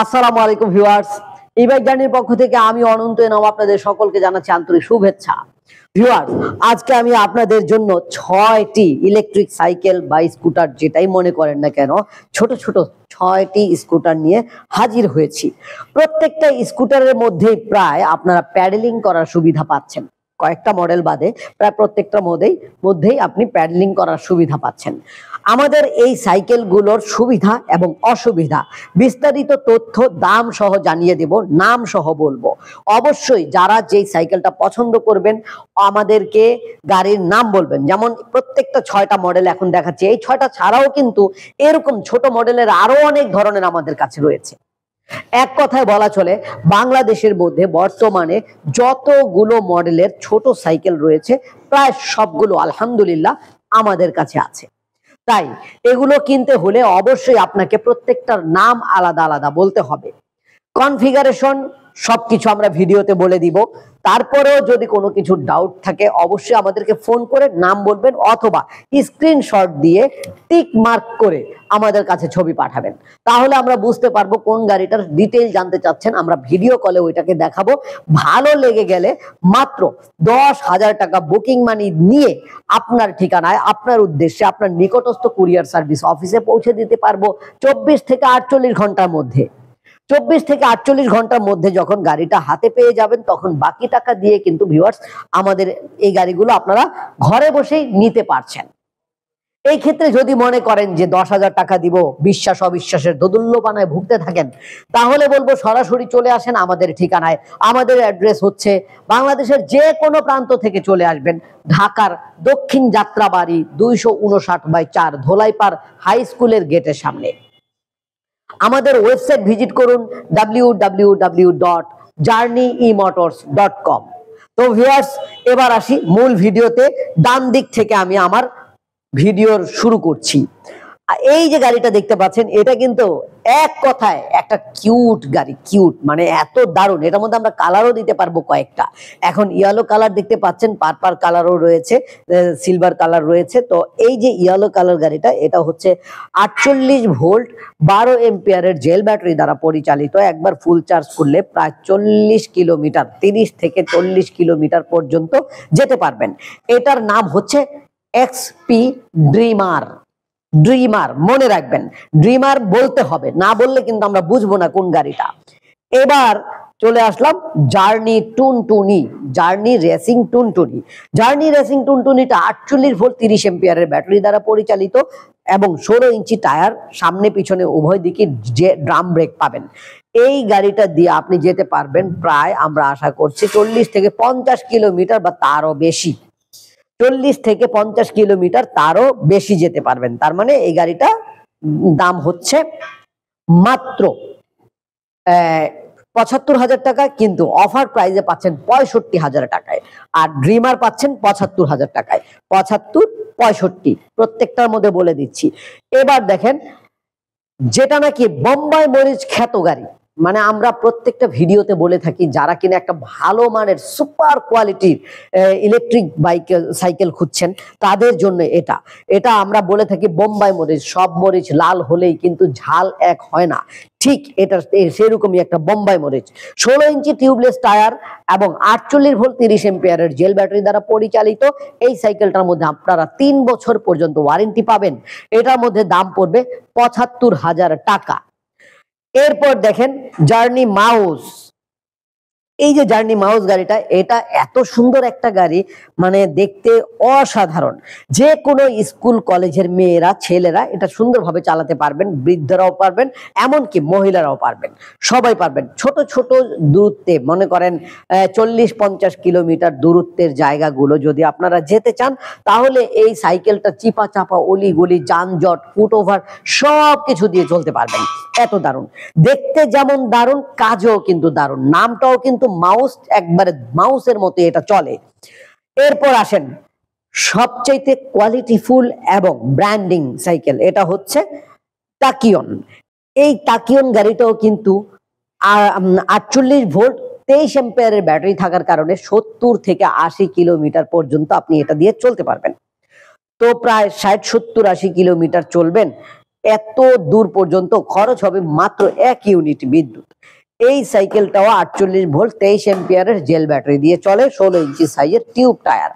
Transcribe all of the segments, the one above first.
আসসালামু আলাইকুম viewers, e-bike জার্নির পক্ষ থেকে আমি অনন্ত এনাম আপনাদের সকলকে জানাচ্ছি আন্তরিক শুভেচ্ছা। ভিউয়ার্স, আজকে আমি আপনাদের জন্য 6টি ইলেকট্রিক সাইকেল বা স্কুটার যেটাই মনে করেন না কেন, ছোট ছোট 6টি স্কুটার নিয়ে হাজির হয়েছি। প্রত্যেকটা স্কুটারের মধ্যেই প্রায় আপনারা প্যাডেলিং করার সুবিধা পাচ্ছেন। কয়েকটা মডেল বাদে প্রায় প্রত্যেকটা মধ্যেই আপনি প্যাডেলিং করার সুবিধা পাচ্ছেন। আমাদের এই সাইকেলগুলোর সুবিধা এবং অসুবিধা বিস্তারিত তথ্য দাম সহ জানিয়ে দেব, নাম সহ বলবো। অবশ্যই যারা যেই সাইকেলটা পছন্দ করবেন আমাদেরকে গাড়ির নাম বলবেন। যেমন প্রত্যেকটা 6টা মডেল এখন দেখাচ্ছে, এই 6টা ছাড়াও কিন্তু এরকম ছোট মডেলের আরো অনেক ধরনের আমাদের কাছে রয়েছে। এক কথায় বলা চলে, বাংলাদেশের মধ্যে বর্তমানে যতগুলো মডেলের ছোট সাইকেল রয়েছে প্রায় সবগুলো আলহামদুলিল্লাহ আমাদের কাছে আছে। তাই এগুলো কিনতে হলে অবশ্যই আপনাকে প্রত্যেকটার নাম আলাদা আলাদা বলতে হবে। কনফিগারেশন সবকিছু আমরা ভিডিওতে বলে দিব। তারপরেও যদি কোনো কিছু ডাউট থাকে অবশ্যই আমাদেরকে ফোন করে নাম বলবেন, অথবা স্ক্রিনশট দিয়ে টিক মার্ক করে আমাদের কাছে ছবি পাঠাবেন। তাহলে আমরা বুঝতে পারবো কোন গাড়িটার ডিটেইল জানতে চাচ্ছেন। আমরা ভিডিও কলে ওইটাকে দেখাবো। ভালো লেগে গেলে মাত্র 10,000 টাকা বুকিং মানি নিয়ে আপনার ঠিকানায়, আপনার উদ্দেশ্যে, আপনার নিকটস্থ কুরিয়ার সার্ভিস অফিসে পৌঁছে দিতে পারবো 24 থেকে 48 ঘন্টার মধ্যে। 24 থেকে 48 ঘন্টার মধ্যে যখন গাড়িটা হাতে পেয়ে যাবেন তখন বাকি টাকা দিয়ে কিন্তু ভিউয়ার্স আমাদের এই গাড়িগুলো আপনারা ঘরে বসেই নিতে পারছেন। এই ক্ষেত্রে যদি মনে করেন যে 10,000 টাকা দিব, বিশ্বাস অবিশ্বাসের দোদুল্যমানায় ভুগতে থাকেন, তাহলে বলবো সরাসরি চলে আসেন আমাদের ঠিকানায়। আমাদের অ্যাড্রেস হচ্ছে বাংলাদেশের যে কোনো প্রান্ত থেকে চলে আসবেন, ঢাকার দক্ষিণ যাত্রাবাড়ি 259/4 ধোলাইপাড় হাই স্কুলের গেটের সামনে। আমাদের ওয়েবসাইট ভিজিট করুন www.journeymotors.com। তো ভিউয়ার্স, এবার আসি মূল ভিডিওতে। ডান দিক থেকে আমি আমার ভিডিওর শুরু করছি। এই যে গাড়িটা দেখতে পাচ্ছেন, এটা কিন্তু এক কথায় একটা কিউট গাড়ি। কিউট মানে এত দারুণ। এটার মধ্যে আমরা কালারও দিতে পারবো কয়েকটা। এখন ইয়েলো কালার দেখতে পাচ্ছেন, পার্পল কালারও রয়েছে, সিলভার কালার রয়েছে। তো এই যে ইয়েলো কালার গাড়িটা, এটা হচ্ছে 48 ভোল্ট 12 এম্পিয়ারের জেল ব্যাটারি দ্বারা পরিচালিত। একবার ফুল চার্জ করলে প্রায় 40 কিলোমিটার, 30 থেকে 40 কিলোমিটার পর্যন্ত যেতে পারবেন। এটার নাম হচ্ছে এক্সপি ড্রিমার। ড্রিমার মনে রাখবেন, ড্রিমার বলতে হবে, না বললে কিন্তু আমরা বুঝবো না কোন গাড়িটা। এবার চলে আসলাম জার্নি টুনটুনি, জার্নি রেসিং টুনটুনি। জার্নি রেসিং টুনটুনিটা 48 ভোল্ট 30 এম্পিয়ারের ব্যাটারি দ্বারা পরিচালিত এবং 16 ইঞ্চি টায়ার, সামনে পিছনে উভয় দিকে যে ড্রাম ব্রেক পাবেন। এই গাড়িটা দিয়ে আপনি যেতে পারবেন প্রায়, আমরা আশা করছি 40 থেকে 50 কিলোমিটার বা তারও বেশি। 40 থেকে 50 কিলোমিটার তারও বেশি যেতে পারবেন। তার মানে এই গাড়িটা দাম হচ্ছে মাত্র 75,000 টাকা, কিন্তু অফার প্রাইজে পাচ্ছেন 65,000 টাকায়। আর ড্রিমার পাচ্ছেন 75,000 টাকায়। 75, 65 প্রত্যেকটার মধ্যে বলে দিচ্ছি। এবার দেখেন, যেটা নাকি বোম্বাই মরিচ খ্যাত গাড়ি, মানে আমরা প্রত্যেকটা ভিডিওতে বলে থাকি যারা কিনা একটা ভালো মানের সুপার কোয়ালিটির ইলেকট্রিক সাইকেল খুঁজছেন তাদের জন্য এটা আমরা বলে থাকি বোম্বাই মরিচ। সব মরিচ লাল হলেই কিন্তু ঝাল এক হয় না, ঠিক এটা সেরকমই একটা বোম্বাই মরিচ। 16 ইঞ্চি টিউবলেস টায়ার এবং 48 ভোল্ট 30 এম্পিয়ারের জেল ব্যাটারি দ্বারা পরিচালিত। এই সাইকেলটার মধ্যে আপনারা 3 বছর পর্যন্ত ওয়ারেন্টি পাবেন। এটার মধ্যে দাম পড়বে 75,000 টাকা। এরপর দেখেন জার্নি মাউস। এই যে জার্নি মাউস গাড়িটা, এটা এত সুন্দর একটা গাড়ি, মানে দেখতে অসাধারণ। যে কোনো স্কুল কলেজের মেয়েরা, ছেলেরা এটা সুন্দরভাবে চালাতে পারবেন, বৃদ্ধরাও পারবেন, এমনকি মহিলারাও পারবেন, সবাই পারবেন। ছোট ছোট দূরত্বে, মনে করেন 40-50 কিলোমিটার দূরত্বের জায়গাগুলো যদি আপনারা যেতে চান, তাহলে এই সাইকেলটা চিপা চাপা অলিগলি, যানজট, ফুটওভার সব কিছু দিয়ে চলতে পারবেন। এত দারুণ দেখতে, যেমন দারুণ কাজও কিন্তু দারুণ। নামটাও কিন্তু মাউস, একবারে মাউসের মতো এটা চলে। এরপর আসেন সবচাইতে কোয়ালিটিফুল এবং ব্র্যান্ডিং সাইকেল, এটা হচ্ছে টাকিয়ন। এই টাকিয়ন গাড়িটাও কিন্তু 48 ভোল্ট 23 এম্পিয়ারের ব্যাটারি থাকার কারণে 70 থেকে 80 কিলোমিটার পর্যন্ত আপনি এটা দিয়ে চলতে পারবেন। তো প্রায় 60, 70, 80 কিলোমিটার চলবেন। এত দূর পর্যন্ত খরচ হবে মাত্র 1 ইউনিট বিদ্যুৎ। এই সাইকেলটাও 48 ভোল্ট 23 এম্পিয়ারের জেল ব্যাটারি দিয়ে চলে, 16 ইঞ্চি সাইজের টিউব টায়ার,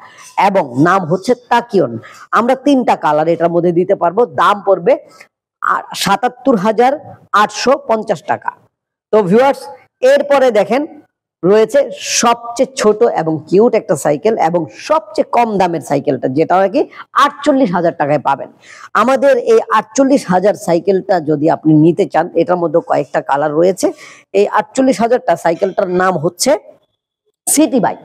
এবং নাম হচ্ছে তাকিয়ন। আমরা 3টা কালার এটার মধ্যে দিতে পারবো। দাম পড়বে 77,850 টাকা। তো ভিউয়ার্স, এরপরে দেখেন রয়েছে সবচেয়ে ছোট এবং কিউট একটা সাইকেল এবং সবচেয়ে কম দামের সাইকেলটা, যেটা নাকি 48,000 টাকায় পাবেন। আমাদের এই 48,000 সাইকেলটা যদি আপনি নিতে চান, এটার মধ্যে কয়েকটা কালার রয়েছে। এই 48,000টা সাইকেলটার নাম হচ্ছে city bike,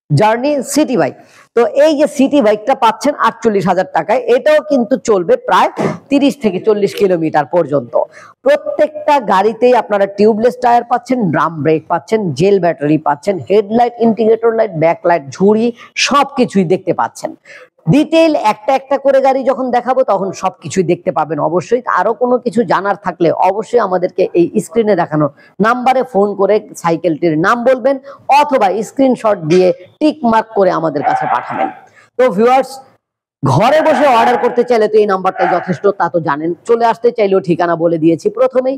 journey city bike. তো এই যে সিটি বাইকটা পাচ্ছেন 48,000 টাকায়, এটাও কিন্তু চলবে প্রায় 30 থেকে 40 কিলোমিটার পর্যন্ত। প্রত্যেকটা গাড়িতেই আপনারা টিউবলেস টায়ার পাচ্ছেন, ড্রাম ব্রেক পাচ্ছেন, জেল ব্যাটারি পাচ্ছেন, হেডলাইট, ইন্ডিকেটর লাইট, ব্যাকলাইট, ঝুড়ি সবকিছুই দেখতে পাচ্ছেন। ডিটেইল একটা একটা করে গাড়ি যখন দেখাবো তখন সবকিছুই দেখতে পাবেন। অবশ্যই আরো কোনো কিছু জানার থাকলে অবশ্যই আমাদেরকে এই স্ক্রিনে দেখানো নাম্বারে ফোন করে সাইকেলটির নাম বলবেন অথবা স্ক্রিনশট দিয়ে টিক মার্ক করে আমাদের কাছে পাঠাবেন। তো ভিউয়ার্স, ঘরে বসে অর্ডার করতে চাইলে তো এই নাম্বারটাই যথেষ্ট, তা তো জানেন। চলে আসতে চাইলেও ঠিকানা বলে দিয়েছি প্রথমেই।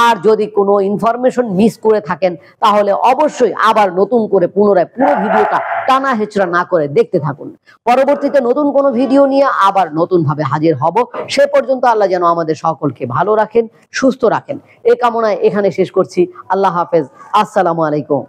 আর যদি কোনো ইনফরমেশন মিস করে থাকেন তাহলে অবশ্যই আবার নতুন করে পুনরায় পুরো ভিডিওটা টানা হেচড়া না করে দেখতে থাকুন। পরবর্তীতে নতুন কোনো ভিডিও নিয়ে আবার নতুন ভাবে হাজির হব। সে পর্যন্ত আল্লাহ যেন আমাদের সকলকে ভালো রাখেন, সুস্থ রাখেন, এই কামনায় এখানে শেষ করছি। আল্লাহ হাফেজ, আসসালামু আলাইকুম।